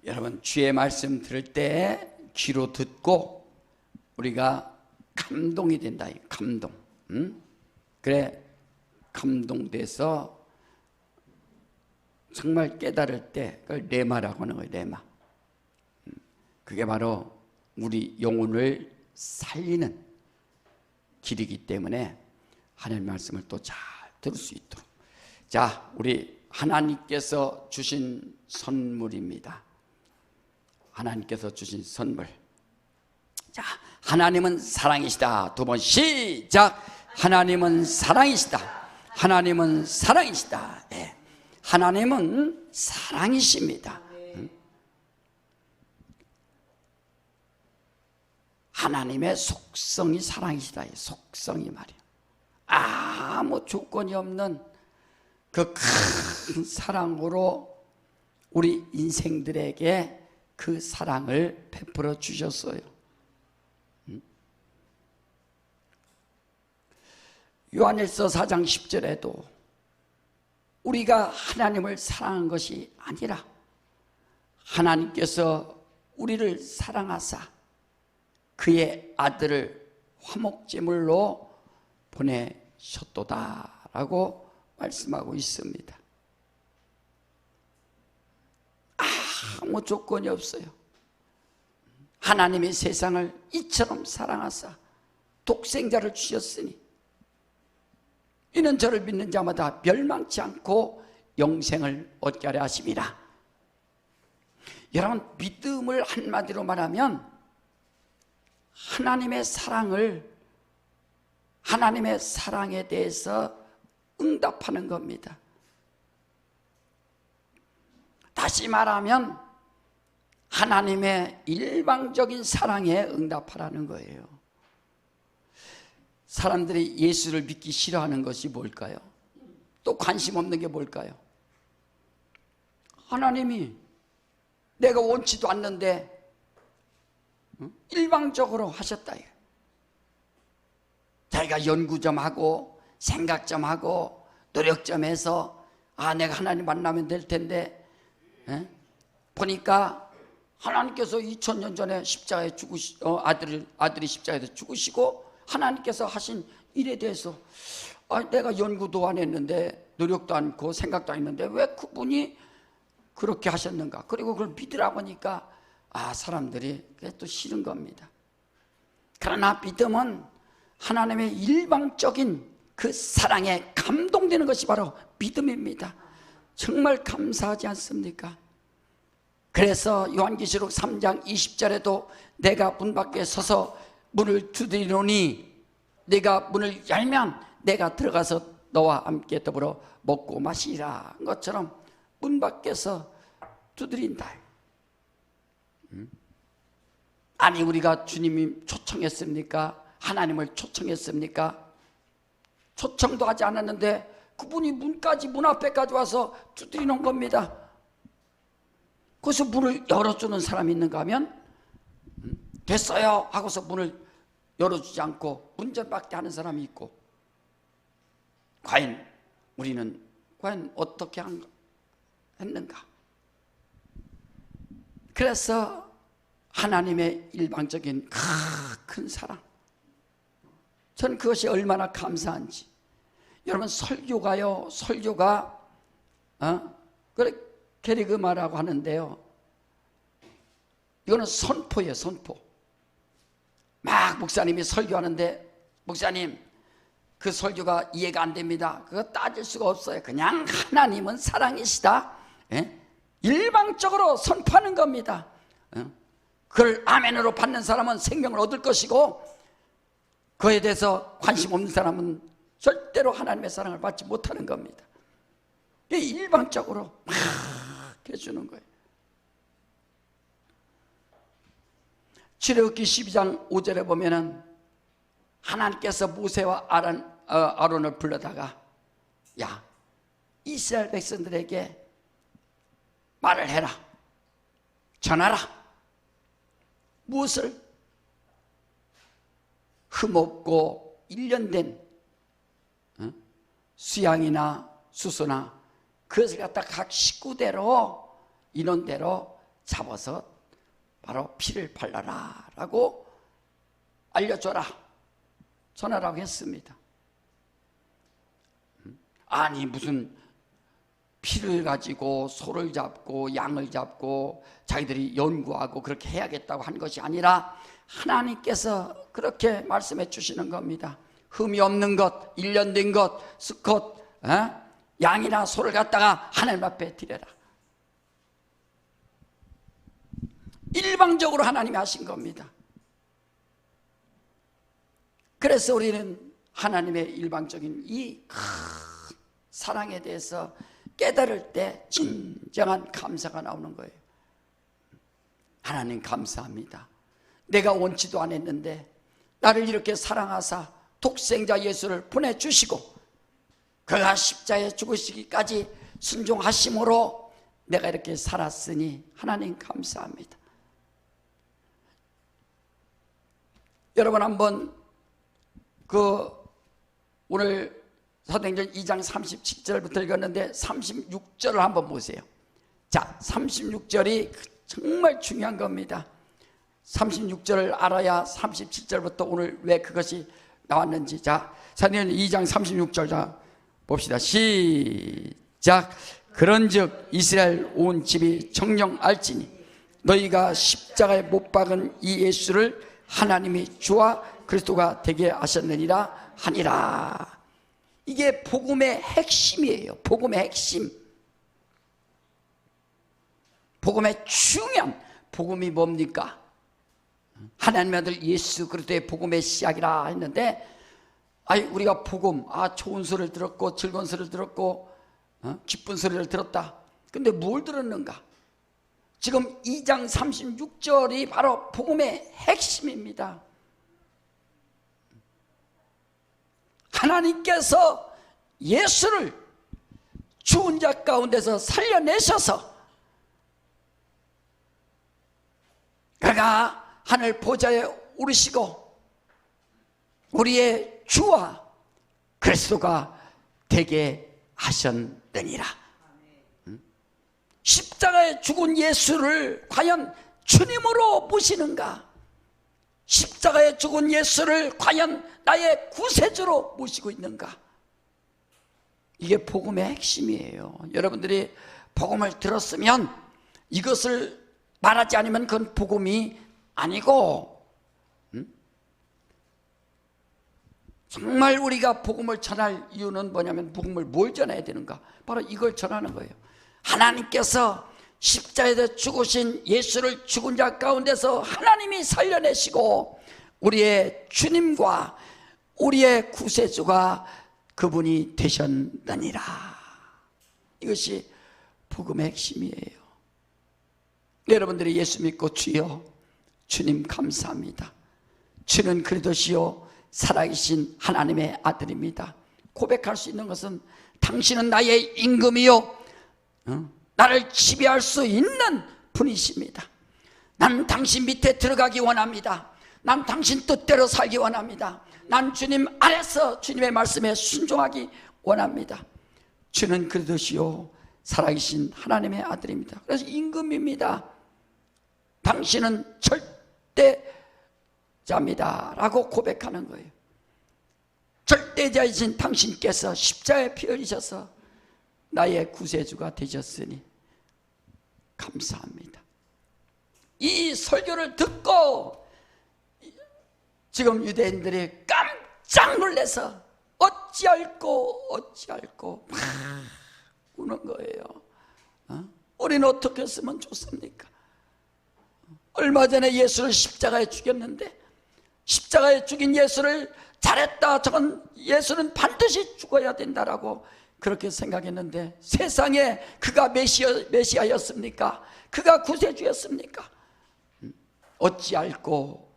여러분, 주의 말씀 들을 때 귀로 듣고 우리가 감동이 된다. 감동. 그래, 감동돼서 정말 깨달을 때 그걸 레마라고 하는 거예요. 레마. 그게 바로 우리 영혼을 살리는 길이기 때문에 하나님의 말씀을 또 잘 들을 수 있도록. 자, 우리 하나님께서 주신 선물입니다. 하나님께서 주신 선물. 자, 하나님은 사랑이시다. 두 번 시작. 하나님은 사랑이시다. 하나님은 사랑이시다. 네. 하나님은 사랑이십니다. 하나님의 속성이 사랑이시다. 속성이 말이야. 아무 조건이 없는 그 큰 사랑으로 우리 인생들에게 그 사랑을 베풀어 주셨어요. 요한일서 4장 10절에도 우리가 하나님을 사랑한 것이 아니라 하나님께서 우리를 사랑하사 그의 아들을 화목제물로 보내셨도다라고 말씀하고 있습니다. 아무 조건이 없어요. 하나님이 세상을 이처럼 사랑하사 독생자를 주셨으니 이는 저를 믿는 자마다 멸망치 않고 영생을 얻게 하려 하심이라. 여러분, 믿음을 한마디로 말하면 하나님의 사랑에 대해서 응답하는 겁니다. 다시 말하면 하나님의 일방적인 사랑에 응답하라는 거예요. 사람들이 예수를 믿기 싫어하는 것이 뭘까요? 또 관심 없는 게 뭘까요? 하나님이 내가 원치도 않는데 일방적으로 하셨다. 자기가 연구 좀 하고 생각 좀 하고 노력 좀 해서 내가 하나님 만나면 될 텐데 보니까 하나님께서 2000년 전에 십자가에 아들이 십자가에서 죽으시고 하나님께서 하신 일에 대해서 내가 연구도 안 했는데 노력도 않고 생각도 안 했는데 왜 그분이 그렇게 하셨는가? 그리고 그걸 믿으라고 하니까 사람들이 그게 또 싫은 겁니다. 그러나 믿음은 하나님의 일방적인 그 사랑에 감동되는 것이 바로 믿음입니다. 정말 감사하지 않습니까? 그래서 요한계시록 3장 20절에도 내가 문 밖에 서서 문을 두드리노니 네가 문을 열면 내가 들어가서 너와 함께 더불어 먹고 마시리라 한 것처럼 문 밖에서 두드린다. 아니, 우리가 주님이 초청했습니까? 하나님을 초청했습니까? 초청도 하지 않았는데 그분이 문 앞에까지 와서 두드리는 겁니다. 그래서 문을 열어주는 사람이 있는가 하면 됐어요 하고서 문을 열어주지 않고 문전박대 하는 사람이 있고, 과연 우리는 어떻게 했는가? 그래서 하나님의 일방적인 큰 사랑, 저는 그것이 얼마나 감사한지. 여러분, 설교가 그래 게리그마라고 하는데요, 이거는 선포예요. 선포. 막 목사님이 설교하는데 목사님 그 설교가 이해가 안 됩니다. 그거 따질 수가 없어요. 그냥 하나님은 사랑이시다, 일방적으로 선포하는 겁니다. 그걸 아멘으로 받는 사람은 생명을 얻을 것이고 그에 대해서 관심 없는 사람은 절대로 하나님의 사랑을 받지 못하는 겁니다. 일방적으로 막 해주는 거예요. 출애굽기 12장 5절에 보면은 하나님께서 모세와 아론을 불러다가 야, 이스라엘 백성들에게 말을 해라, 전하라. 무엇을? 흠없고 일련된 수양이나 수소나 그것을 갖다 각 식구대로 인원대로 잡아서 바로 피를 발라라 라고 알려줘라, 전하라고 했습니다. 아니 무슨 피를 가지고 소를 잡고 양을 잡고 자기들이 연구하고 그렇게 해야겠다고 한 것이 아니라 하나님께서 그렇게 말씀해 주시는 겁니다. 흠이 없는 것, 일련된 것, 수컷 양이나 소를 갖다가 하나님 앞에 드려라. 일방적으로 하나님이 하신 겁니다. 그래서 우리는 하나님의 일방적인 이 큰 사랑에 대해서 깨달을 때 진정한 감사가 나오는 거예요. 하나님 감사합니다. 내가 원치도 않았는데 나를 이렇게 사랑하사 독생자 예수를 보내주시고 그가 십자가에 죽으시기까지 순종하심으로 내가 이렇게 살았으니 하나님 감사합니다. 여러분 한번 오늘 사도행전 2장 37절부터 읽었는데 36절을 한번 보세요. 자, 36절이 정말 중요한 겁니다. 36절을 알아야 37절부터 오늘 왜 그것이 나왔는지. 자, 사도행전 2장 36절 자 봅시다. 시작. 그런즉 이스라엘 온 집이 정녕 알지니 너희가 십자가에 못 박은 이 예수를 하나님이 주와 그리스도가 되게 하셨느니라 하니라. 이게 복음의 핵심이에요. 복음의 핵심. 복음의 중요한 복음이 뭡니까? 하나님의 아들 예수 그리스도의 복음의 시작이라 했는데, 우리가 복음, 좋은 소리를 들었고 즐거운 소리를 들었고 기쁜 소리를 들었다. 근데 뭘 들었는가? 지금 2장 36절이 바로 복음의 핵심입니다. 하나님께서 예수를 죽은 자 가운데서 살려내셔서 그가 하늘 보좌에 오르시고 우리의 주와 그리스도가 되게 하셨느니라. 십자가에 죽은 예수를 과연 주님으로 모시는가? 십자가에 죽은 예수를 과연 나의 구세주로 모시고 있는가? 이게 복음의 핵심이에요. 여러분들이 복음을 들었으면 이것을 말하지 않으면 그건 복음이 아니고, 정말 우리가 복음을 전할 이유는 뭐냐면, 복음을 뭘 전해야 되는가? 바로 이걸 전하는 거예요. 하나님께서 십자가에서 죽으신 예수를 죽은 자 가운데서 하나님이 살려내시고 우리의 주님과 우리의 구세주가 그분이 되셨느니라. 이것이 복음의 핵심이에요. 여러분들이 예수 믿고 주여 주님 감사합니다, 주는 그리스도시요 살아계신 하나님의 아들입니다 고백할 수 있는 것은 당신은 나의 임금이요 나를 지배할 수 있는 분이십니다. 난 당신 밑에 들어가기 원합니다. 난 당신 뜻대로 살기 원합니다. 난 주님 안에서 주님의 말씀에 순종하기 원합니다. 주는 그리스도시요 살아계신 하나님의 아들입니다. 그래서 임금입니다. 당신은 절대자입니다 라고 고백하는 거예요. 절대자이신 당신께서 십자가에 피 흘리셔서 나의 구세주가 되셨으니 감사합니다. 이 설교를 듣고 지금 유대인들이 깜짝 놀라서 어찌할꼬 막 우는 거예요. 우리는 어떻게 했으면 좋습니까? 얼마 전에 예수를 십자가에 죽였는데, 십자가에 죽인 예수를 잘했다, 저건 예수는 반드시 죽어야 된다라고 그렇게 생각했는데, 세상에 그가 메시아였습니까? 그가 구세주였습니까? 어찌할꼬.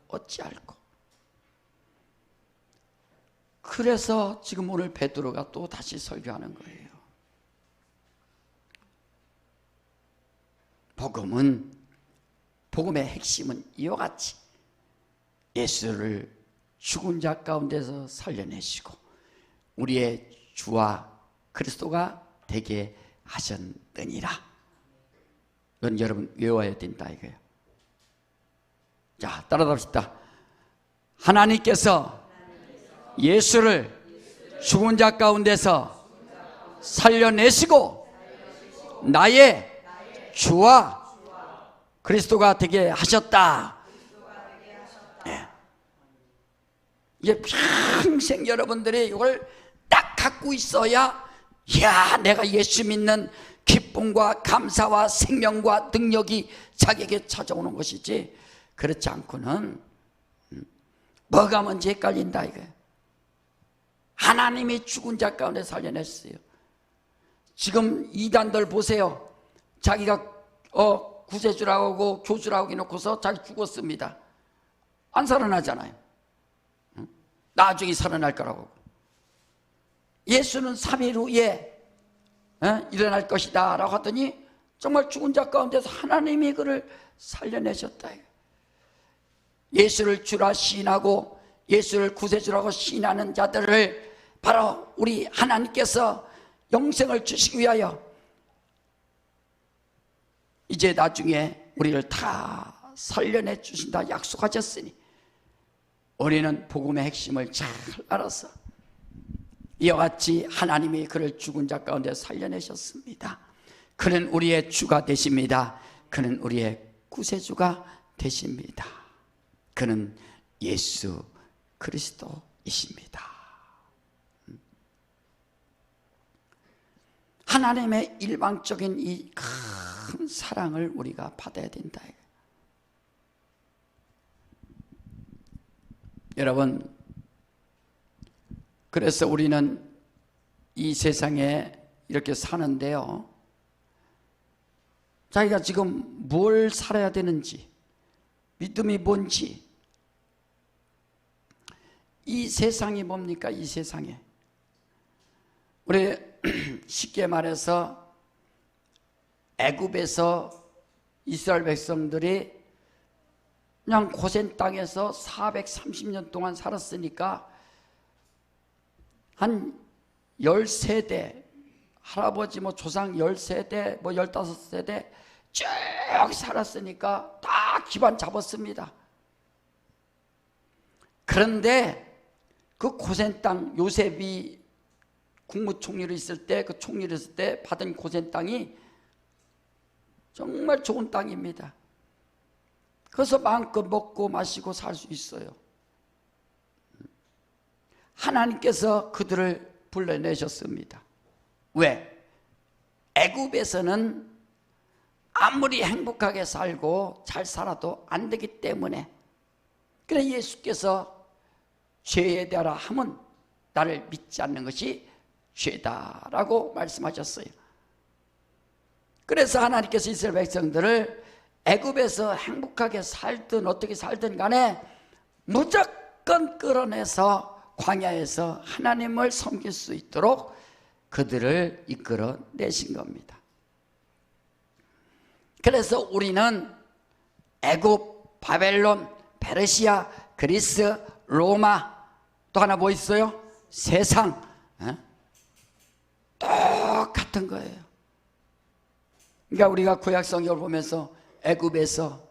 그래서 지금 오늘 베드로가 또 다시 설교하는 거예요. 복음의 핵심은 이와 같이 예수를 죽은 자 가운데서 살려내시고 우리의 주와 그리스도가 되게 하셨느니라. 이건 여러분 외워야 된다 이거예요. 자, 따라합시다. 하나님께서 예수를 죽은 자 가운데서 살려내시고 나의 주와 그리스도가 되게 하셨다. 네. 이제 평생 여러분들이 이걸 딱 갖고 있어야, 야, 내가 예수 믿는 기쁨과 감사와 생명과 능력이 자기에게 찾아오는 것이지, 그렇지 않고는 뭐가 먼저 헷갈린다 이거예요. 하나님이 죽은 자 가운데 살려냈어요. 지금 이단들 보세요. 자기가 구세주라고 하고 교주라고 해놓고서 자기 죽었습니다. 안 살아나잖아요. 나중에 살아날 거라고. 예수는 3일 후에 일어날 것이다 라고 하더니 정말 죽은 자 가운데서 하나님이 그를 살려내셨다. 예수를 주라 시인하고 예수를 구세주라고 시인하는 자들을 바로 우리 하나님께서 영생을 주시기 위하여 이제 나중에 우리를 다 살려내 주신다 약속하셨으니 우리는 복음의 핵심을 잘 알아서 이와 같이 하나님이 그를 죽은 자 가운데 살려내셨습니다. 그는 우리의 주가 되십니다. 그는 우리의 구세주가 되십니다. 그는 예수 그리스도이십니다. 하나님의 일방적인 이 큰 사랑을 우리가 받아야 된다. 여러분, 그래서 우리는 이 세상에 이렇게 사는데요, 자기가 지금 뭘 살아야 되는지, 믿음이 뭔지, 이 세상이 뭡니까? 이 세상에 우리 쉽게 말해서 애굽에서 이스라엘 백성들이 그냥 고센 땅에서 430년 동안 살았으니까 한 10세대, 할아버지 조상 10세대, 15세대 쭉 살았으니까 다 기반 잡았습니다. 그런데 그 고센 땅, 요셉이 국무총리로 있을 때, 그 총리를 했을 때 받은 고센 땅이 정말 좋은 땅입니다. 그래서 마음껏 먹고 마시고 살 수 있어요. 하나님께서 그들을 불러내셨습니다. 왜? 애굽에서는 아무리 행복하게 살고 잘 살아도 안 되기 때문에. 그래서 예수께서 죄에 대하라 함은 나를 믿지 않는 것이 죄다라고 말씀하셨어요. 그래서 하나님께서 이스라엘 백성들을 애굽에서 행복하게 살든 어떻게 살든 간에 무조건 끌어내서 광야에서 하나님을 섬길 수 있도록 그들을 이끌어 내신 겁니다. 그래서 우리는 애굽, 바벨론, 페르시아, 그리스, 로마, 또 하나 뭐 있어요? 세상, 똑같은 거예요. 그러니까 우리가 구약 성경을 보면서 애굽에서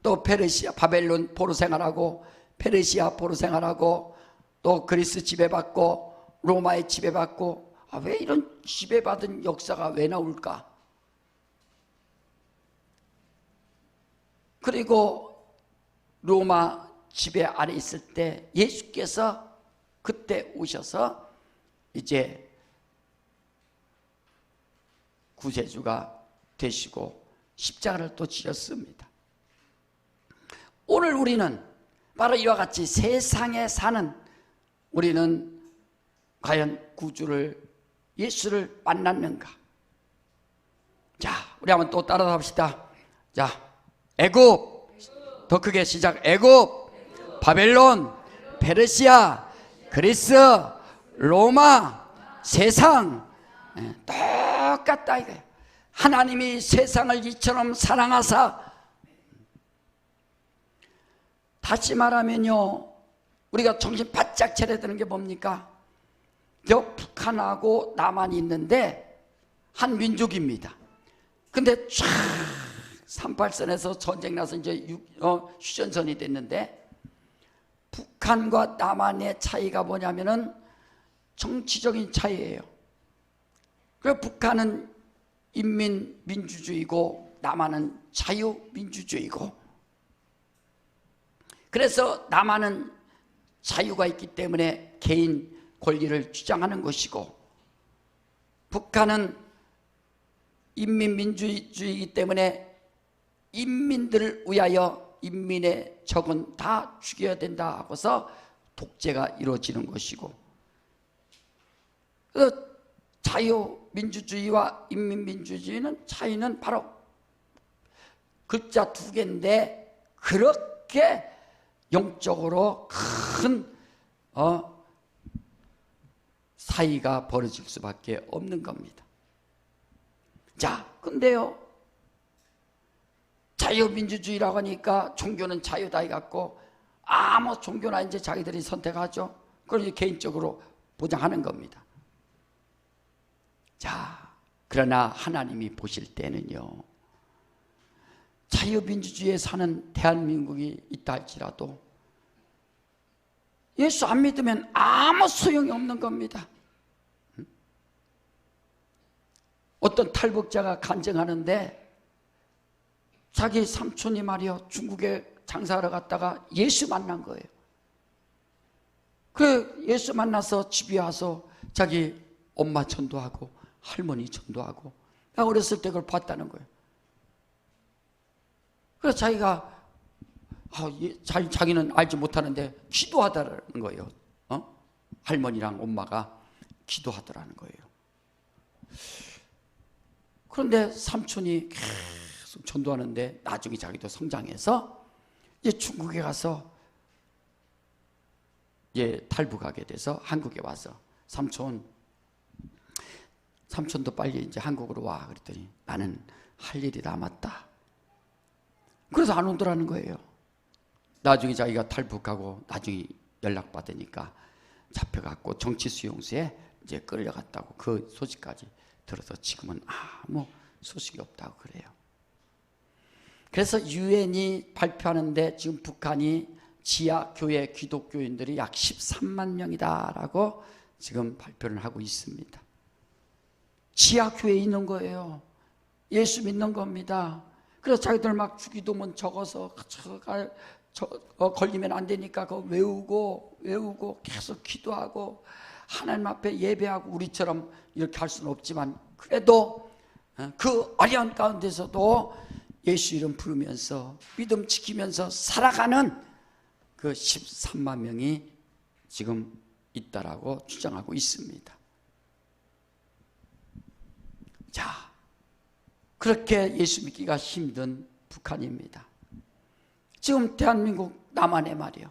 또 페르시아, 바벨론 포로 생활하고 페르시아 포로 생활하고 또 그리스 지배받고 로마에 지배받고, 왜 이런 지배받은 역사가 왜 나올까? 그리고 로마 지배 아래 있을 때 예수께서 그때 오셔서 이제 구세주가 되시고 십자가를 또 지셨습니다. 오늘 우리는 바로 이와 같이 세상에 사는 우리는 과연 구주를, 예수를 만났는가? 자, 우리 한번 또 따라 합시다. 자, 애굽, 더 크게 시작. 애굽, 바벨론, 페르시아, 그리스, 로마, 세상, 똑같다 이거예요. 하나님이 세상을 이처럼 사랑하사, 다시 말하면요, 우리가 정신 바짝 차려야 되는 게 뭡니까? 북한하고 남한이 있는데 한 민족입니다. 근데 쫙 38선에서 전쟁 나서 이제 휴전선이 됐는데, 북한과 남한의 차이가 뭐냐면은 정치적인 차이예요. 그 북한은 인민민주주의고 남한은 자유민주주의고, 그래서 남한은 자유가 있기 때문에 개인 권리를 주장하는 것이고, 북한은 인민민주주의이기 때문에 인민들을 위하여 인민의 적은 다 죽여야 된다 하고서 독재가 이루어지는 것이고, 그래서 자유민주주의와 인민민주주의는 차이는 바로 글자 두 개인데, 그렇게 영적으로 큰 사이가 벌어질 수밖에 없는 겁니다. 자, 근데요, 자유민주주의라고 하니까 종교는 자유다 해갖고 아무 종교나 이제 자기들이 선택하죠. 그걸 이제 개인적으로 보장하는 겁니다. 자, 그러나 하나님이 보실 때는요, 자유민주주의에 사는 대한민국이 있다 할지라도 예수 안 믿으면 아무 소용이 없는 겁니다. 어떤 탈북자가 간증하는데, 자기 삼촌이 말이요, 중국에 장사하러 갔다가 예수 만난 거예요. 그 예수 만나서 집에 와서 자기 엄마 전도하고 할머니 전도하고, 나 어렸을 때 그걸 봤다는 거예요. 그래서 자기가 자기는 알지 못하는데 기도하더라는 거예요. 할머니랑 엄마가 기도하더라는 거예요. 그런데 삼촌이 계속 전도하는데 나중에 자기도 성장해서 이제 중국에 가서 이제 탈북하게 돼서 한국에 와서, 삼촌도 빨리 이제 한국으로 와. 그랬더니 나는 할 일이 남았다. 그래서 안 오더라는 거예요. 나중에 자기가 탈북하고 나중에 연락받으니까 잡혀갖고 정치수용소에 이제 끌려갔다고, 그 소식까지 들어서 지금은 아무 소식이 없다고 그래요. 그래서 유엔이 발표하는데 지금 북한이 지하교회 기독교인들이 약 13만 명이다라고 지금 발표를 하고 있습니다. 지하교회에 있는 거예요. 예수 믿는 겁니다. 그래서 자기들 막 주기도문 적어서 걸리면 안 되니까 그거 외우고 계속 기도하고 하나님 앞에 예배하고, 우리처럼 이렇게 할 수는 없지만 그래도 그 어려운 가운데서도 예수 이름 부르면서 믿음 지키면서 살아가는 그 13만 명이 지금 있다라고 주장하고 있습니다. 자, 그렇게 예수 믿기가 힘든 북한입니다. 지금 대한민국 남한에 말이요,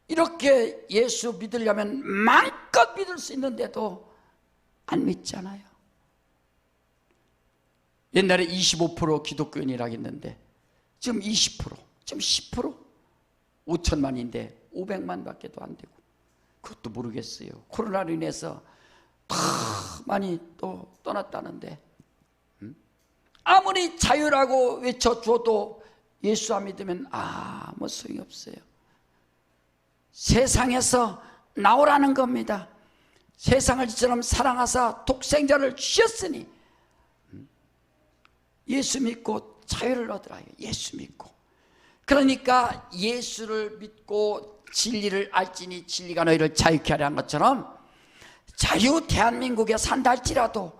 이렇게 예수 믿으려면 마음껏 믿을 수 있는데도 안 믿잖아요. 옛날에 25% 기독교인이라고 했는데 지금 20%, 지금 10%, 5천만인데 500만 밖에 안 되고, 그것도 모르겠어요. 코로나로 인해서 다 많이 또 떠났다는데, 아무리 자유라고 외쳐줘도 예수 안 믿으면 아무 소용이 없어요. 세상에서 나오라는 겁니다. 세상을 이처럼 사랑하사 독생자를 주셨으니 예수 믿고 자유를 얻으라. 예수 믿고. 그러니까 예수를 믿고 진리를 알지니 진리가 너희를 자유케 하려 한 것처럼, 자유 대한민국에 산다 할지라도,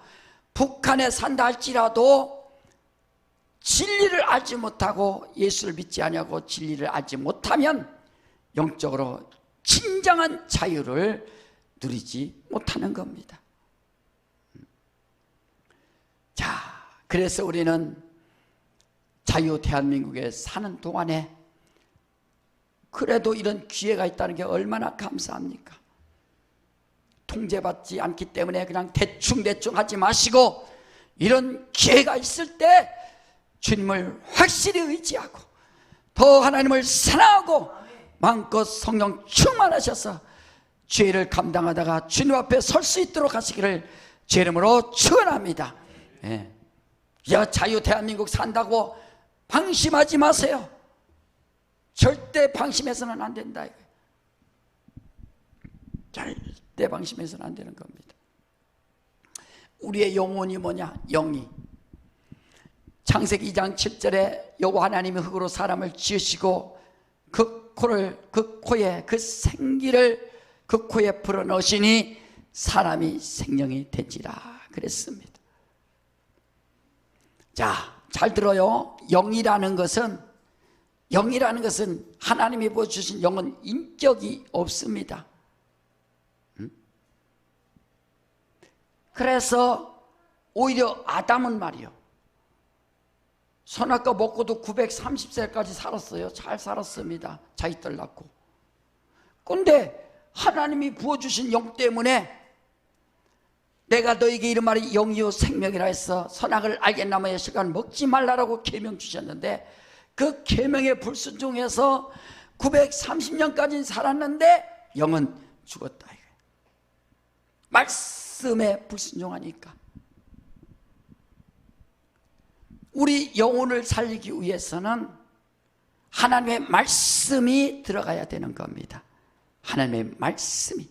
북한에 산다 할지라도 진리를 알지 못하고 예수를 믿지 않냐고 진리를 알지 못하면 영적으로 진정한 자유를 누리지 못하는 겁니다. 자, 그래서 우리는 자유 대한민국에 사는 동안에 그래도 이런 기회가 있다는 게 얼마나 감사합니까? 통제받지 않기 때문에 그냥 대충 하지 마시고, 이런 기회가 있을 때 주님을 확실히 의지하고 더 하나님을 사랑하고 마음껏 성령 충만하셔서 죄를 감당하다가 주님 앞에 설 수 있도록 하시기를 제 이름으로 축원합니다. 예. 야, 자유 대한민국 산다고 방심하지 마세요. 절대 방심해서는 안 된다. 절대 방심해서는 안 되는 겁니다. 우리의 영혼이 뭐냐? 영이. 창세기 2장 7절에 여호와 하나님이 흙으로 사람을 지으시고 그 코에 그 생기를 그 코에 불어넣으시니 사람이 생명이 되지라 그랬습니다. 자, 잘 들어요. 영이라는 것은 하나님이 보여주신 영은 인격이 없습니다. 그래서 오히려 아담은 말이요, 선악과 먹고도 930세까지 살았어요. 잘 살았습니다. 자기들 낳고. 근데 하나님이 부어주신 영 때문에 내가 너에게 이르마니 영이요 생명이라 해서 선악을 알게 나무의 실과는 먹지 말라라고 계명 주셨는데, 그 계명에 불순종해서 930년까지 살았는데 영은 죽었다. 말씀에 불순종하니까. 우리 영혼을 살리기 위해서는 하나님의 말씀이 들어가야 되는 겁니다. 하나님의 말씀이,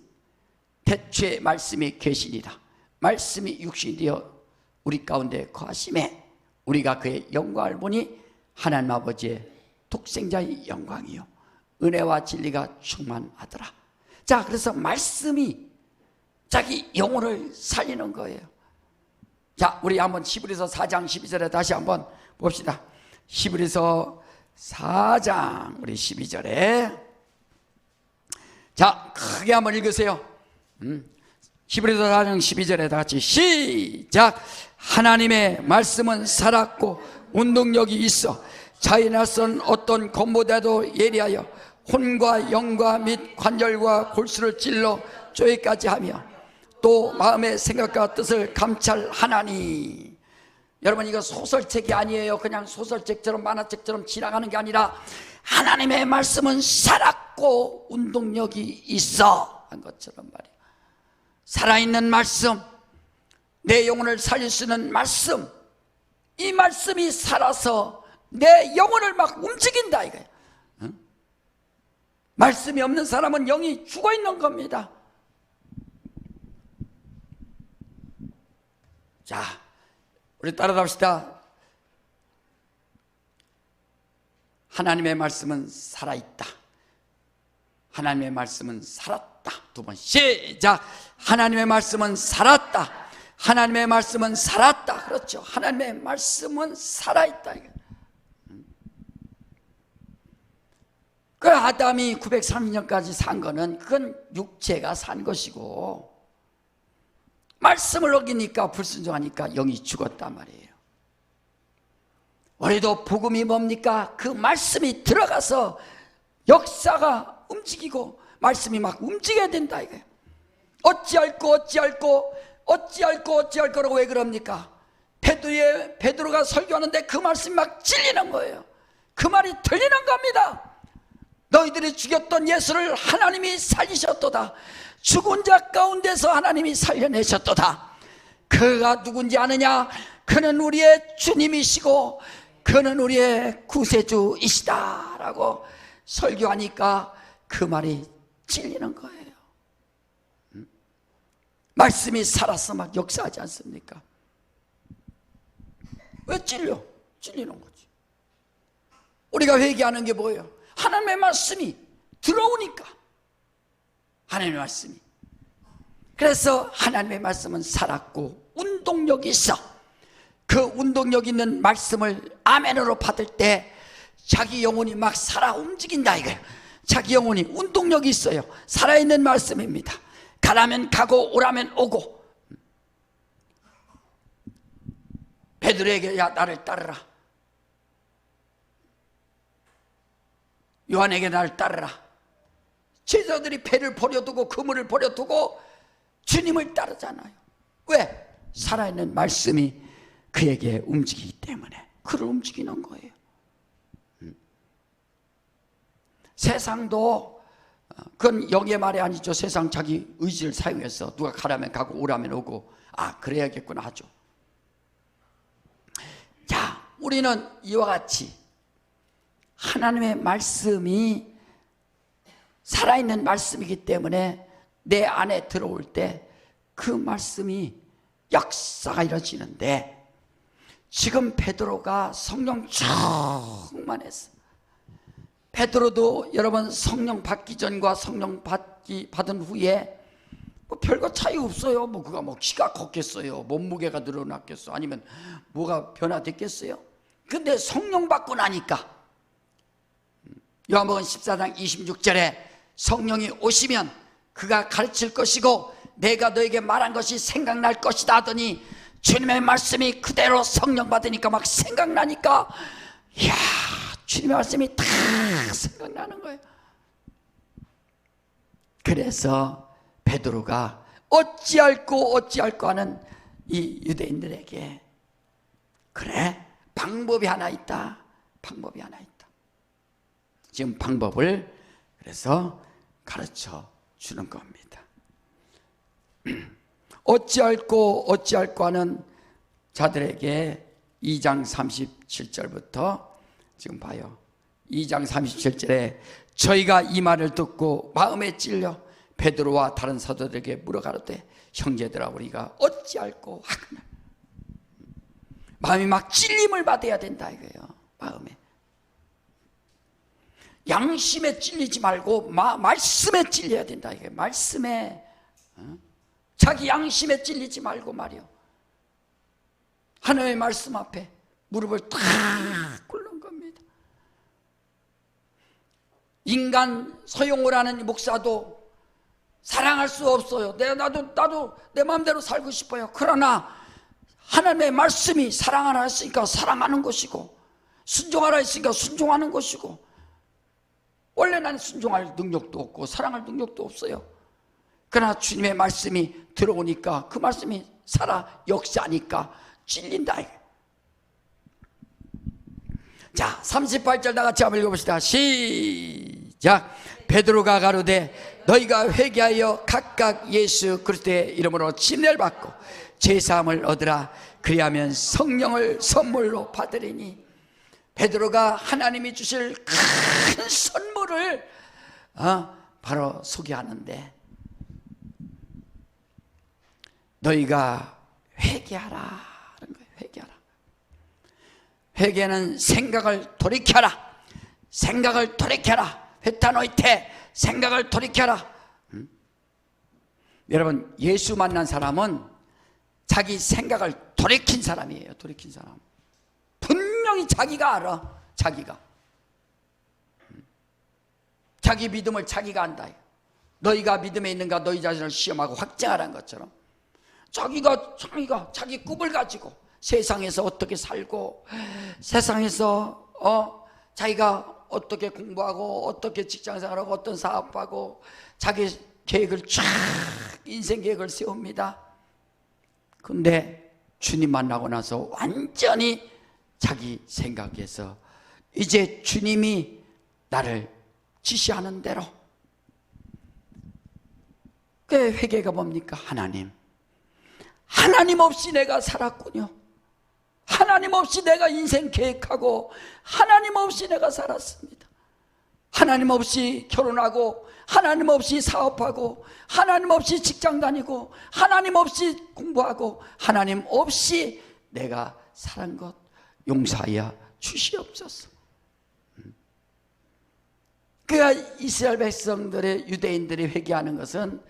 태초에 말씀이 계시니라. 말씀이 육신이 되어 우리 가운데 거하심에 우리가 그의 영광을 보니 하나님 아버지의 독생자의 영광이요 은혜와 진리가 충만하더라. 자, 그래서 말씀이 자기 영혼을 살리는 거예요. 자, 우리 한번 히브리서 4장 12절에 다시 한번 봅시다. 히브리서 4장 우리 12절에, 자, 크게 한번 읽으세요. 히브리서 4장 12절에 다 같이 시작. 하나님의 말씀은 살았고 운동력이 있어 자의 낯선 어떤 검보다도 예리하여 혼과 영과 및 관절과 골수를 찔러 쪼개까지 하며 또 마음의 생각과 뜻을 감찰하나니. 여러분, 이거 소설책이 아니에요. 그냥 소설책처럼 만화책처럼 지나가는 게 아니라 하나님의 말씀은 살았고 운동력이 있어 한 것처럼 말이에요. 살아있는 말씀, 내 영혼을 살릴 수 있는 말씀, 이 말씀이 살아서 내 영혼을 막 움직인다 이거예요. 말씀이 없는 사람은 영이 죽어 있는 겁니다. 자, 우리 따라합시다. 하나님의 말씀은 살아있다. 하나님의 말씀은 살았다. 두 번 시작. 하나님의 말씀은 살았다. 하나님의 말씀은 살았다. 그렇죠. 하나님의 말씀은 살아있다. 그 아담이 930년까지 산 거는 그건 육체가 산 것이고, 말씀을 어기니까 불순종하니까 영이 죽었단 말이에요. 우리도 복음이 뭡니까? 그 말씀이 들어가서 역사가 움직이고 말씀이 막 움직여야 된다 이거예요. 어찌할꼬라고 왜 그럽니까? 베드로가 설교하는데 그 말씀이 막 찔리는 거예요. 그 말이 들리는 겁니다. 너희들이 죽였던 예수를 하나님이 살리셨도다. 죽은 자 가운데서 하나님이 살려내셨도다. 그가 누군지 아느냐? 그는 우리의 주님이시고 그는 우리의 구세주이시다 라고 설교하니까 그 말이 찔리는 거예요. 말씀이 살아서 막 역사하지 않습니까? 왜 찔려? 찔리는 거지. 우리가 회개하는 게 뭐예요? 하나님의 말씀이 들어오니까. 하나님의 말씀이. 그래서 하나님의 말씀은 살았고 운동력이 있어. 그 운동력 있는 말씀을 아멘으로 받을 때 자기 영혼이 막 살아 움직인다 이거예요. 자기 영혼이 운동력이 있어요. 살아있는 말씀입니다. 가라면 가고 오라면 오고. 베드로에게 야 나를 따르라. 요한에게 나를 따르라. 제자들이 배를 버려두고 그물을 버려두고 주님을 따르잖아요. 왜? 살아있는 말씀이 그에게 움직이기 때문에 그를 움직이는 거예요. 세상도 그건 영의 말이 아니죠. 세상 자기 의지를 사용해서 누가 가라면 가고 오라면 오고, 아 그래야겠구나 하죠. 우리는 이와 같이 하나님의 말씀이 살아있는 말씀이기 때문에 내 안에 들어올 때 그 말씀이 역사가 이루어지는데, 지금 베드로가 성령 충만했어. 베드로도 여러분 성령 받기 전과 성령 받은 후에 뭐 별거 차이 없어요. 뭐 그가 뭐 키가 컸겠어요, 몸무게가 늘어났겠어, 아니면 뭐가 변화됐겠어요? 근데 성령 받고 나니까 요한복음 14장 26절에 성령이 오시면 그가 가르칠 것이고 내가 너에게 말한 것이 생각날 것이다 하더니, 주님의 말씀이 그대로 성령 받으니까 막 생각나니까, 이야, 주님의 말씀이 다 생각나는 거예요. 그래서 베드로가 어찌할꼬 하는 이 유대인들에게, 그래, 방법이 하나 있다. 방법이 하나 있다. 지금 방법을 그래서 가르쳐 주는 겁니다. 어찌할꼬 하는 자들에게 2장 37절부터 지금 봐요. 2장 37절에 저희가 이 말을 듣고 마음에 찔려 베드로와 다른 사도들에게 물어가로되, 형제들아, 우리가 어찌할꼬 하거늘. 마음이 막 찔림을 받아야 된다 이거예요. 마음에 양심에 찔리지 말고 말씀에 찔려야 된다 이거예요. 말씀에, 자기 양심에 찔리지 말고 말이요, 하나님의 말씀 앞에 무릎을 탁 꿇는 겁니다. 인간 서용을 하는 목사도 사랑할 수 없어요. 나도 내 마음대로 살고 싶어요. 그러나 하나님의 말씀이 사랑하라 했으니까 사랑하는 것이고, 순종하라 했으니까 순종하는 것이고, 원래 난 순종할 능력도 없고 사랑할 능력도 없어요. 그러나 주님의 말씀이 들어오니까 그 말씀이 살아 역사하니까 찔린다. 자, 38절 다 같이 한번 읽어봅시다. 시작. 베드로가 가로되 너희가 회개하여 각각 예수 그리스도의 이름으로 침례를 받고 제사함을 얻으라. 그리하면 성령을 선물로 받으리니. 베드로가 하나님이 주실 큰 선물을 바로 소개하는데, 너희가 회개하라 하는 거예요. 회개하라. 회개는 생각을 돌이켜라. 생각을 돌이켜라. 회타노이테, 생각을 돌이켜라. 여러분, 예수 만난 사람은 자기 생각을 돌이킨 사람이에요. 돌이킨 사람. 분명히 자기가 알아. 자기 믿음을 자기가 안다. 너희가 믿음에 있는가 너희 자신을 시험하고 확증하라는 것처럼 자기 꿈을 가지고 세상에서 어떻게 살고, 세상에서 자기가 어떻게 공부하고 어떻게 직장생활하고 어떤 사업하고 자기 계획을 쫙, 인생 계획을 세웁니다. 근데 주님 만나고 나서 완전히 자기 생각에서 이제 주님이 나를 지시하는 대로. 그 회개가 뭡니까? 하나님 없이 내가 살았군요. 하나님 없이 내가 인생 계획하고 하나님 없이 내가 살았습니다. 하나님 없이 결혼하고 하나님 없이 사업하고 하나님 없이 직장 다니고 하나님 없이 공부하고 하나님 없이 내가 살은 것 용서하여 주시옵소서. 그가 이스라엘 백성들의, 유대인들이 회개하는 것은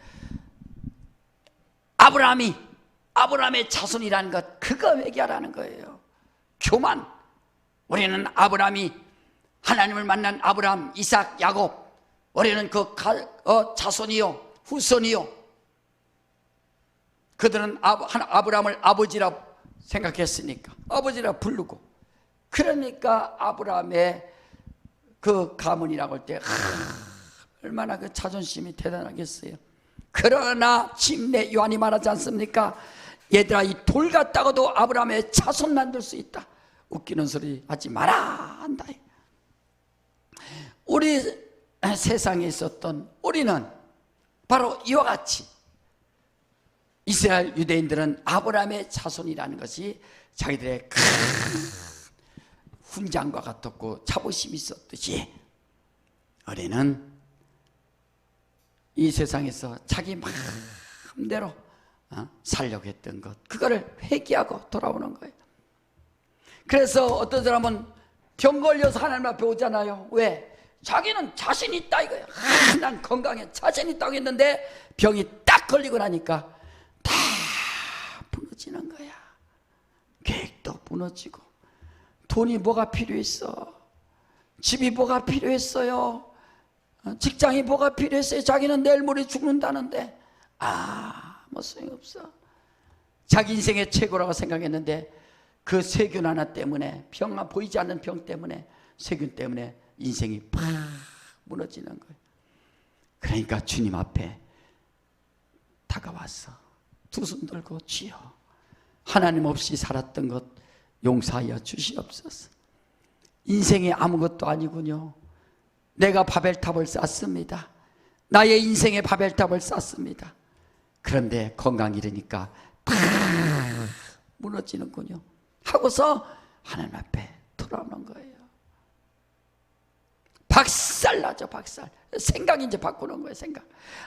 아브라함의 자손이라는 것, 그거 회개하라는 거예요. 교만. 우리는 아브라함이, 하나님을 만난 아브라함, 이삭, 야곱, 우리는 그 자손이요 후손이요. 그들은 아브라함을 아버지라 생각했으니까 아버지라 부르고, 그러니까 아브라함의 그 가문이라고 할 때 얼마나 그 자존심이 대단하겠어요. 그러나 침례 요한이 말하지 않습니까? 얘들아, 이 돌 같다고도 아브라함의 자손 만들 수 있다. 웃기는 소리 하지 마라 한다. 우리 세상에 있었던 우리는 바로 이와 같이 이스라엘 유대인들은 아브라함의 자손이라는 것이 자기들의 큰 훈장과 같았고 자부심이 있었듯이 어린은 이 세상에서 자기 마음대로 살려고 했던 것, 그거를 회개하고 돌아오는 거예요. 그래서 어떤 사람은 병 걸려서 하나님 앞에 오잖아요. 왜? 자기는 자신 있다 이거예요. 난 건강에 자신 있다고 했는데 병이 딱 걸리고 나니까 다 무너지는 거야. 계획도 무너지고, 돈이 뭐가 필요했어, 집이 뭐가 필요했어요, 직장이 뭐가 필요했어요. 자기는 내일 모레 죽는다는데 아무 소용없어. 자기 인생의 최고라고 생각했는데 그 세균 하나 때문에, 보이지 않는 병 때문에, 세균 때문에 인생이 팍 무너지는 거예요. 그러니까 주님 앞에 다가와서 두 손 들고, 주여, 하나님 없이 살았던 것 용서하여 주시옵소서. 인생이 아무것도 아니군요. 내가 바벨탑을 쌓습니다. 나의 인생의 바벨탑을 쌓습니다. 그런데 건강 잃으니까 팍 무너지는군요 하고서 하나님 앞에 돌아오는 거예요. 박살나죠. 박살. 생각 이제 바꾸는 거예요. 생각.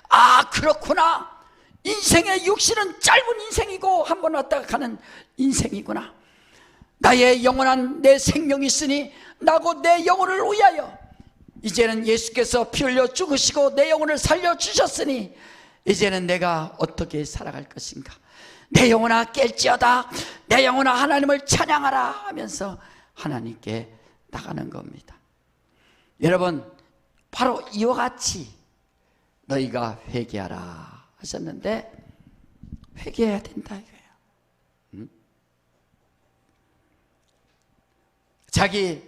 아, 그렇구나. 인생의 육신은 짧은 인생이고 한 번 왔다가 가는 인생이구나. 나의 영원한 내 생명이 있으니 나고 내 영혼을 위하여 이제는 예수께서 피 흘려 죽으시고 내 영혼을 살려주셨으니 이제는 내가 어떻게 살아갈 것인가. 내 영혼아 깰지어다, 내 영혼아 하나님을 찬양하라 하면서 하나님께 나가는 겁니다. 여러분, 바로 이와 같이 너희가 회개하라 하셨는데 회개해야 된다 이거예요. 자기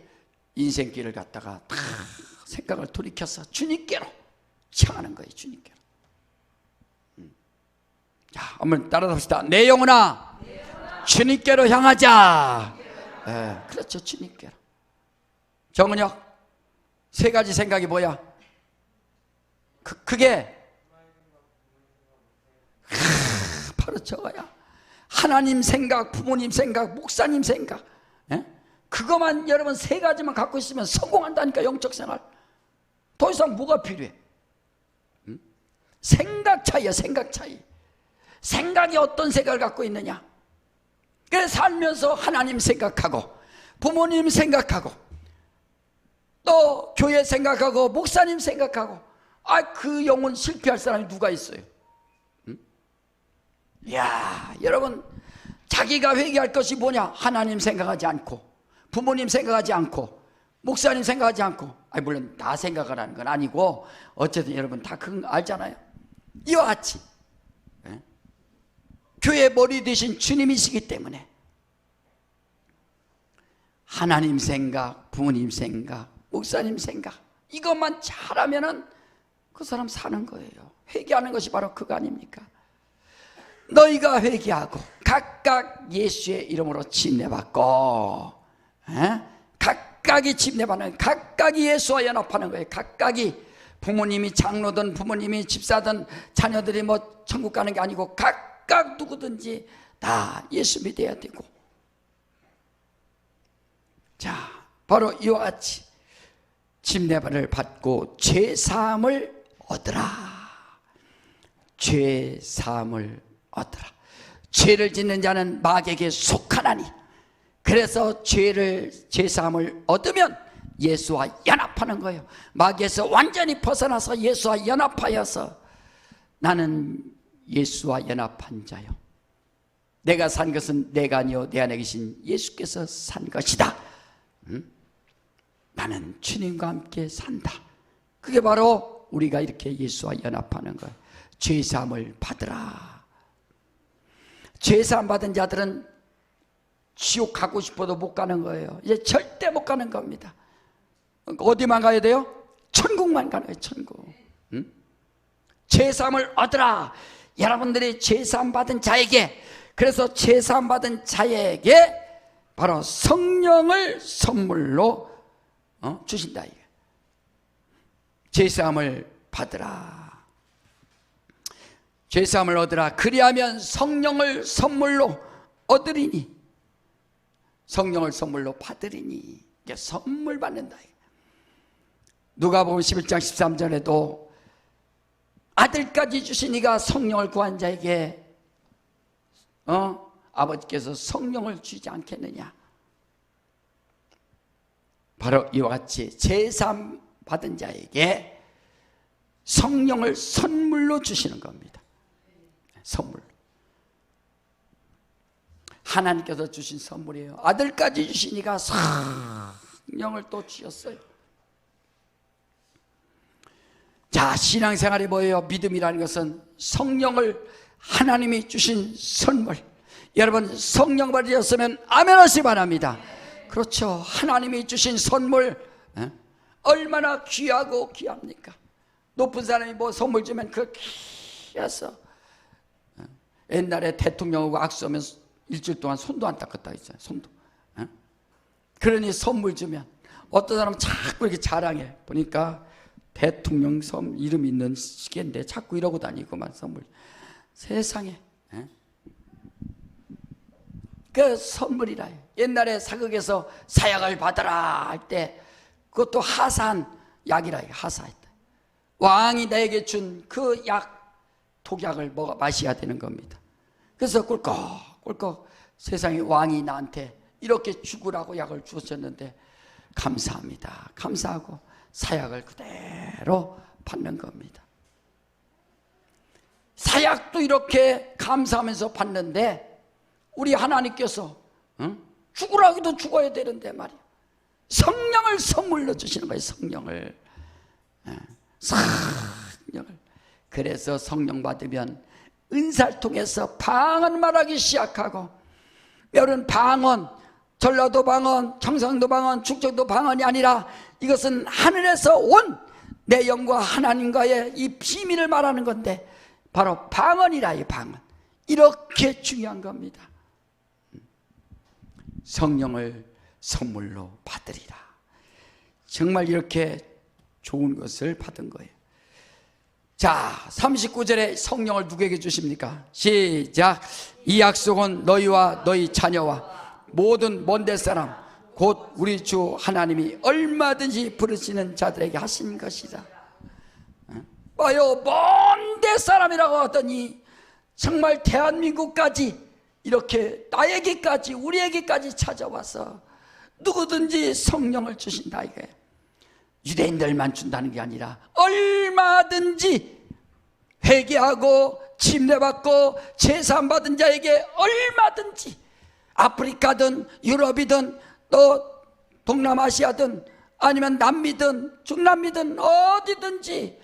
인생길을 갖다가 다 생각을 돌이켜서 주님께로 향하는 거예요. 주님께로. 자, 한번 따라합시다. 내 영혼아, 주님께로 향하자. 네, 그렇죠. 주님께로. 정은혁, 세 가지 생각이 뭐야? 그게 바로 저거야. 하나님 생각, 부모님 생각, 목사님 생각. 예? 그것만 여러분 세 가지만 갖고 있으면 성공한다니까. 영적 생활. 더 이상 뭐가 필요해? 생각 차이야. 생각 차이. 생각이 어떤 생각을 갖고 있느냐. 그래서 살면서 하나님 생각하고 부모님 생각하고 또 교회 생각하고 목사님 생각하고, 그 영혼 실패할 사람이 누가 있어요? 이야, 여러분, 자기가 회개할 것이 뭐냐? 하나님 생각하지 않고 부모님 생각하지 않고 목사님 생각하지 않고, 물론 나 생각하라는 건 아니고 어쨌든 여러분 다 그건 알잖아요. 이와 같이 교회 머리 되신 주님이시기 때문에 하나님 생각, 부모님 생각, 목사님 생각, 이것만 잘하면은 그 사람 사는 거예요. 회개하는 것이 바로 그거 아닙니까? 너희가 회개하고 각각 예수의 이름으로 침례받고, 각각이 침례받는, 각각이 예수와 연합하는 거예요. 각각이, 부모님이 장로든 부모님이 집사든 자녀들이 뭐 천국 가는 게 아니고 각각 누구든지 다 예수 믿어야 되고. 자, 바로 이와 같이 침례를 받고 죄사함을 얻으라. 죄사함을 얻으라. 죄를 짓는 자는 마귀에게 속하나니, 그래서 죄사함을 얻으면 예수와 연합하는 거예요. 마귀에서 완전히 벗어나서 예수와 연합하여서 나는 예수와 연합한 자요, 내가 산 것은 내가 아니요 내 안에 계신 예수께서 산 것이다. 나는 주님과 함께 산다. 그게 바로 우리가 이렇게 예수와 연합하는 거예요. 죄사함을 받으라. 죄사함 받은 자들은 지옥 가고 싶어도 못 가는 거예요. 이제 절대 못 가는 겁니다. 어디만 가야 돼요? 천국만 가는 거예요. 천국. 죄사함을 얻으라. 여러분들이 죄사함 받은 자에게, 그래서 죄사함 받은 자에게 바로 성령을 선물로 주신다. 죄사함을 받으라. 죄사함을 얻으라. 그리하면 성령을 선물로 얻으리니, 성령을 선물로 받으리니. 이게 선물 받는다. 누가복음 11장 13절에도 아들까지 주신 이가 성령을 구한 자에게 아버지께서 성령을 주지 않겠느냐. 바로 이와 같이 제삼 받은 자에게 성령을 선물로 주시는 겁니다. 선물. 하나님께서 주신 선물이에요. 아들까지 주시니까 성령을 또 주셨어요. 자, 신앙생활이 뭐예요? 믿음이라는 것은 성령을 하나님이 주신 선물. 여러분 성령 받으셨으면 아멘 하시기 바랍니다. 그렇죠. 하나님이 주신 선물 얼마나 귀하고 귀합니까? 높은 사람이 뭐 선물 주면 그 귀해서 옛날에 대통령하고 악수하면 일주일 동안 손도 안 닦았다 했잖아요. 손도. 그러니 선물 주면 어떤 사람은 자꾸 이렇게 자랑해. 보니까 대통령 섬 이름 있는 시계인데 자꾸 이러고 다니고만 선물. 세상에. 그 선물이라. 옛날에 사극에서 사약을 받아라 할 때 그것도 하사한 약이라. 하사했다. 왕이 나에게 준 그 약, 독약을 마셔야 되는 겁니다. 그래서 꿀꺽 세상에 왕이 나한테 이렇게 죽으라고 약을 주셨는데 감사합니다. 감사하고 사약을 그대로 받는 겁니다. 사약도 이렇게 감사하면서 받는데 우리 하나님께서 죽으라고도 죽어야 되는데 말이야. 성령을 선물로 주시는 거예요. 성령을. 그래서 성령 받으면 은사를 통해서 방언 말하기 시작하고, 여러분 방언, 전라도 방언, 경상도 방언, 충청도 방언이 아니라 이것은 하늘에서 온 내 영과 하나님과의 이 비밀을 말하는 건데 바로 방언이라. 이 방언 이렇게 중요한 겁니다. 성령을 선물로 받으리라. 정말 이렇게 좋은 것을 받은 거예요. 자, 39절에 성령을 누구에게 주십니까? 시작. 이 약속은 너희와 너희 자녀와 모든 먼데 사람 곧 우리 주 하나님이 얼마든지 부르시는 자들에게 하신 것이다. 봐요, 먼데 사람이라고 하더니 정말 대한민국까지 이렇게 나에게까지 우리에게까지 찾아와서 누구든지 성령을 주신다 이거예요. 유대인들만 준다는 게 아니라 얼마든지 회개하고 침례받고 제사함 받은 자에게 얼마든지, 아프리카든 유럽이든 또 동남아시아든 아니면 남미든 중남미든 어디든지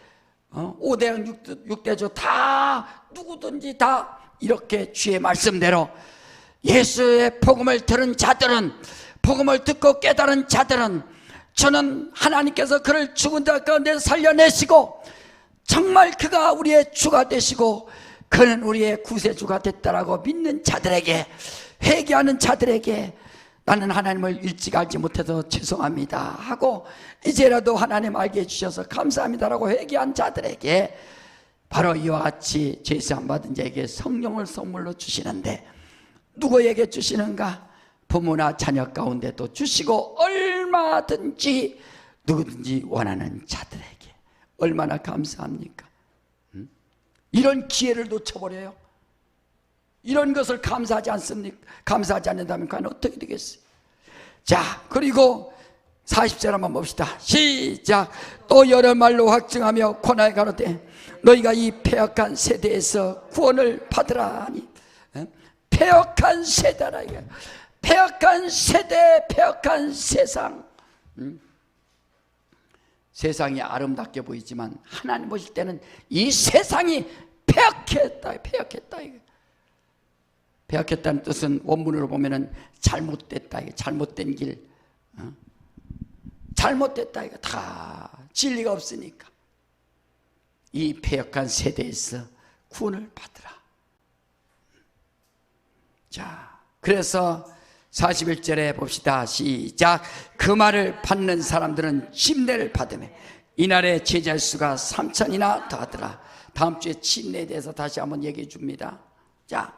5대양 6대조 다 누구든지 다 이렇게 주의 말씀대로 예수의 복음을 들은 자들은, 복음을 듣고 깨달은 자들은 저는 하나님께서 그를 죽은 자 가운데 살려내시고 정말 그가 우리의 주가 되시고 그는 우리의 구세주가 됐다라고 믿는 자들에게, 회개하는 자들에게 나는 하나님을 일찍 알지 못해서 죄송합니다 하고 이제라도 하나님 알게 해주셔서 감사합니다라고 회개한 자들에게 바로 이와 같이 죄사함 받은 자에게 성령을 선물로 주시는데, 누구에게 주시는가? 부모나 자녀 가운데도 주시고 얼마든지 누구든지 원하는 자들에게. 얼마나 감사합니까? 이런 기회를 놓쳐버려요. 이런 것을 감사하지 않습니까? 감사하지 않는다면 과연 어떻게 되겠어요? 자, 그리고 40절 한번 봅시다. 시작. 또 여러 말로 확증하며 권하여 가로되 너희가 이 패역한 세대에서 구원을 받으라 하니. 패역한 세대라 이거야. 패역한 세대, 패역한 세상. 세상이 아름답게 보이지만 하나님 보실 때는 이 세상이 패역했다, 패역했다 이거. 패역했다는 뜻은 원문으로 보면은 잘못됐다, 이거. 잘못된 길, 잘못됐다 이거. 다 진리가 없으니까 이 패역한 세대에서 구원을 받으라. 자, 그래서 41절에 봅시다. 시작. 그 말을 받는 사람들은 침례를 받으며 이날의 제자 수가 3,000이나 더하더라. 다음 주에 침례에 대해서 다시 한번 얘기해 줍니다. 자,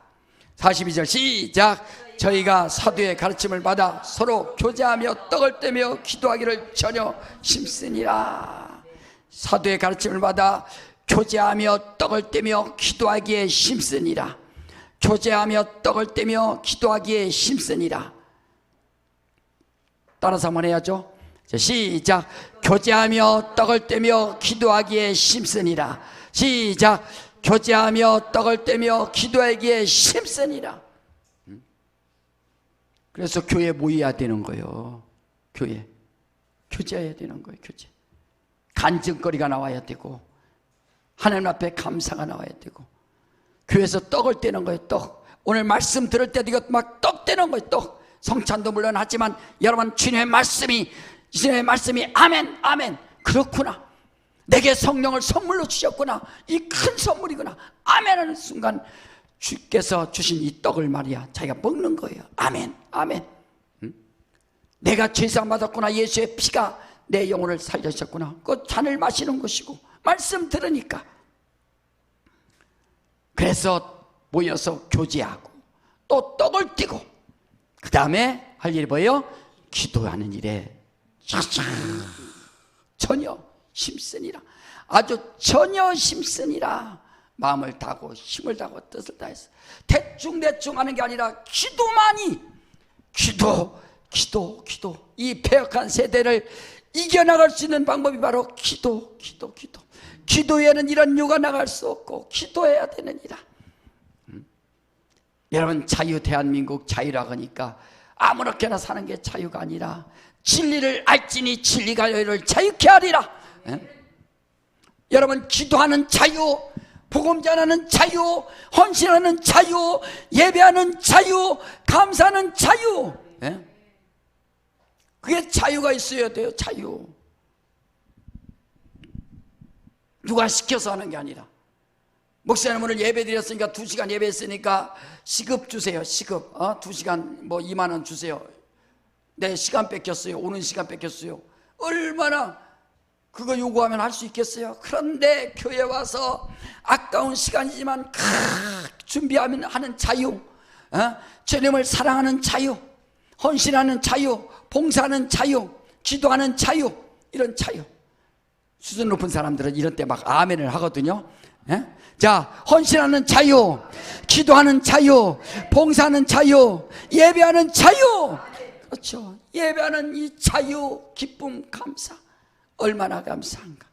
42절 시작. 저희가 사도의 가르침을 받아 서로 교제하며 떡을 떼며 기도하기를 전혀 힘쓰니라. 사도의 가르침을 받아 교제하며 떡을 떼며 기도하기에 힘쓰니라. 교제하며 떡을 떼며 기도하기에 힘쓰니라. 따라서 한번 해야죠. 시작. 교제하며 떡을 떼며 기도하기에 힘쓰니라. 시작. 교제하며 떡을 떼며 기도하기에 힘쓰니라. 그래서 교회 모여야 되는 거예요. 교회 교제해야 되는 거예요. 교제. 간증거리가 나와야 되고 하나님 앞에 감사가 나와야 되고 교회에서 떡을 떼는 거예요. 떡. 오늘 말씀 들을 때도 이것 막 떡 떼는 거예요. 떡. 성찬도 물론 하지만 여러분 주님의 말씀이 아멘 아멘 그렇구나. 내게 성령을 선물로 주셨구나. 이 큰 선물이구나. 아멘 하는 순간 주께서 주신 이 떡을 말이야 자기가 먹는 거예요. 아멘 아멘. 내가 죄사함 받았구나. 예수의 피가 내 영혼을 살려주셨구나. 그 잔을 마시는 것이고 말씀 들으니까. 그래서 모여서 교제하고 또 떡을 띠고 그 다음에 할 일이 뭐예요? 기도하는 일에 전혀 힘쓰니라. 아주 전혀 힘쓰니라. 마음을 다하고 힘을 다하고 뜻을 다해서 대충 하는 게 아니라 기도만이 기도 이 패역한 세대를 이겨나갈 수 있는 방법이 바로 기도. 기도에는 이런 유가 나갈 수 없고 기도해야 되느니라. 여러분 자유 대한민국 자유라고 하니까 아무렇게나 사는 게 자유가 아니라 진리를 알지니 진리가 너희를 자유케 하리라. 여러분 기도하는 자유, 복음 전하는 자유, 헌신하는 자유, 예배하는 자유, 감사하는 자유. 그게 자유가 있어야 돼요. 자유. 누가 시켜서 하는 게 아니라. 목사님 오늘 예배 드렸으니까 2시간 예배했으니까 시급 주세요. 시급 2시간 뭐 2만 원 주세요. 내 시간 뺏겼어요. 오는 시간 뺏겼어요. 얼마나 그거 요구하면 할 수 있겠어요? 그런데 교회 와서 아까운 시간이지만 준비하면 하는 자유, 주님을 사랑하는 자유, 헌신하는 자유, 봉사하는 자유, 기도하는 자유, 이런 자유. 수준 높은 사람들은 이런 때 막 아멘을 하거든요. 자, 헌신하는 자유, 기도하는 자유, 봉사하는 자유, 예배하는 자유. 그렇죠. 예배하는 이 자유, 기쁨, 감사. 얼마나 감사한가.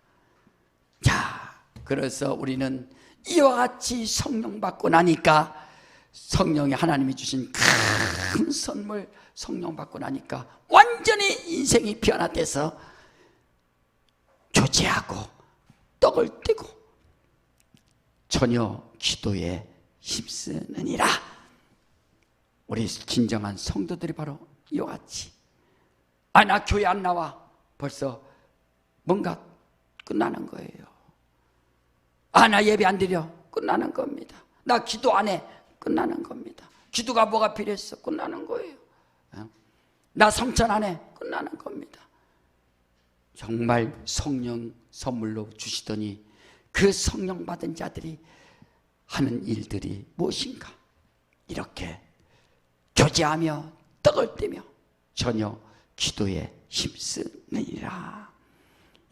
자, 그래서 우리는 이와 같이 성령 받고 나니까 성령이 하나님이 주신 큰 선물 성령 받고 나니까 완전히 인생이 변화돼서 교제하고 떡을 떼고 전혀 기도에 힘쓰느니라. 우리 진정한 성도들이 바로 이와 같이 나 교회 안 나와. 벌써 뭔가 끝나는 거예요. 나 예배 안 드려. 끝나는 겁니다. 나 기도 안 해. 끝나는 겁니다. 기도가 뭐가 필요했어? 끝나는 거예요. 나 성찬 안 해. 끝나는 겁니다. 정말 성령 선물로 주시더니 그 성령 받은 자들이 하는 일들이 무엇인가? 이렇게 교제하며 떡을 떼며 전혀 기도에 힘쓰느니라.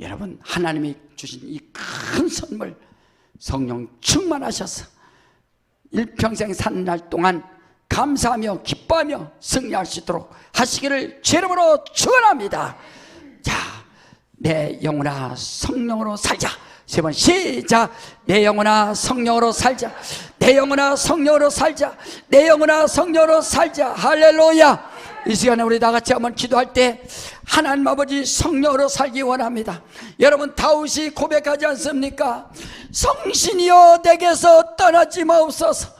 여러분 하나님이 주신 이 큰 선물 성령 충만하셔서 일평생 사는 날 동안 감사하며 기뻐하며 승리할 수 있도록 하시기를 주 이름으로 축원합니다. 자, 내 영혼아 성령으로 살자. 3번 시작. 내 영혼아 성령으로 살자. 내 영혼아 성령으로 살자. 내 영혼아 성령으로 살자. 할렐루야. 이 시간에 우리 다 같이 한번 기도할 때 하나님 아버지 성령으로 살기 원합니다. 여러분 다윗이 고백하지 않습니까? 성신이여 내게서 떠나지 마옵소서.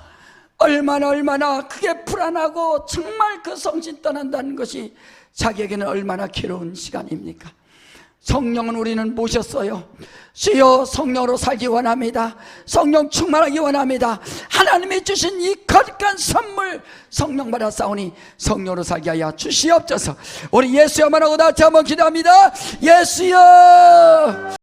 얼마나 그게 불안하고 정말 그 성신 떠난다는 것이 자기에게는 얼마나 괴로운 시간입니까? 성령은 우리는 모셨어요. 주여 성령으로 살기 원합니다. 성령 충만하기 원합니다. 하나님이 주신 이 거룩한 선물 성령 받아 싸우니 성령으로 살게 하여 주시옵소서. 우리 예수여만 하고 다 같이 한번 기도합니다. 예수여.